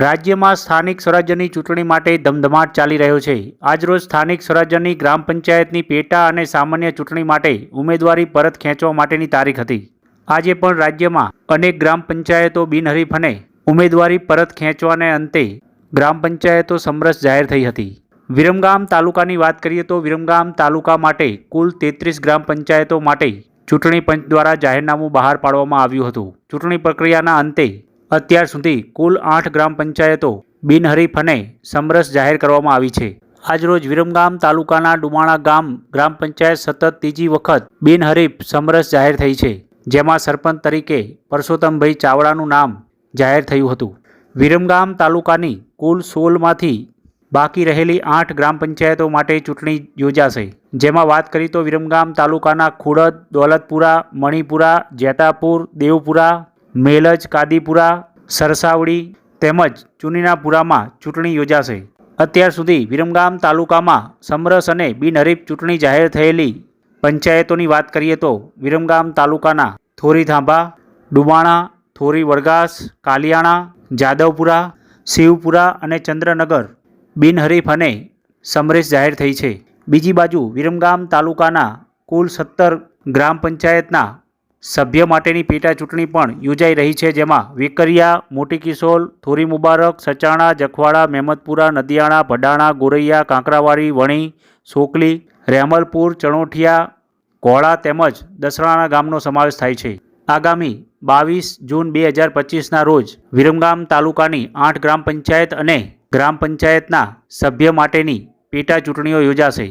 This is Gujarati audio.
રાજ્યમાં સ્થાનિક સ્વરાજ્યની ચૂંટણી માટે ધમધમાટ ચાલી રહ્યો છે। આજરોજ સ્થાનિક સ્વરાજ્યની ગ્રામ પંચાયતની પેટા અને સામાન્ય ચૂંટણી માટે ઉમેદવારી પરત ખેંચવા માટેની તારીખ હતી। આજે પણ રાજ્યમાં અનેક ગ્રામ પંચાયતો બિનહરીફ અને ઉમેદવારી પરત ખેંચવાને અંતે ગ્રામ પંચાયતો સમરસ જાહેર થઈ હતી। વિરમગામ તાલુકાની વાત કરીએ તો વિરમગામ તાલુકા માટે કુલ 33 ગ્રામ પંચાયતો માટે ચૂંટણી પંચ દ્વારા જાહેરનામું બહાર પાડવામાં આવ્યું હતું। ચૂંટણી પ્રક્રિયાના અંતે અત્યાર સુધી કુલ 8 ગ્રામ પંચાયતો બિનહરીફ અને સમરસ જાહેર કરવામાં આવી છે। આજરોજ વિરમગામ તાલુકાના ડુમાણા ગામ ગ્રામ પંચાયત સતત ત્રીજી વખત બિનહરીફ સમરસ જાહેર થઈ છે, જેમાં સરપંચ તરીકે પરસોત્તમભાઈ ચાવડાનું નામ જાહેર થયું હતું। વિરમગામ તાલુકાની કુલ 16માંથી બાકી રહેલી 8 ગ્રામ પંચાયતો માટે ચૂંટણી યોજાશે, જેમાં વાત કરીએ તો વિરમગામ તાલુકાના ખુડદ, દોલતપુરા, મણિપુરા, જેટાપુર, દેવપુરા, મેલજ, કાદીપુરા, સરસાવડી તેમજ ચુનીનાપુરામાં ચૂંટણી યોજાશે। અત્યાર સુધી વિરમગામ તાલુકામાં સમરસ અને બિનહરીફ ચૂંટણી જાહેર થયેલી પંચાયતોની વાત કરીએ તો વિરમગામ તાલુકાના થોરી થાંભા, ડુમાણા, થોરી વડગાસ, કાલિયાણા, જાદવપુરા, શિવપુરા અને ચંદ્રનગર બિનહરીફ અને સમરસ જાહેર થઈ છે। બીજી બાજુ વિરમગામ તાલુકાના કુલ 17 ગ્રામ પંચાયતના સભ્ય માટેની પેટા ચૂંટણી પણ યોજાઈ રહી છે, જેમાં વેકરિયા, મોટી કિશોલ, થોરી મુબારક, સચાણા, જખવાડા, મહેમદપુરા, નદિયાણા, ભડાણા, ગોરૈયા, કાંકરાવાડી, વણી, સોકલી, રેમલપુર, ચણોઠિયા, ઘોડા તેમજ દસરાણા ગામનો સમાવેશ થાય છે। આગામી 22 જૂન 2025ના રોજ વિરમગામ તાલુકાની 8 ગ્રામ પંચાયત અને ગ્રામ પંચાયતના સભ્ય માટેની પેટા ચૂંટણીઓ યોજાશે।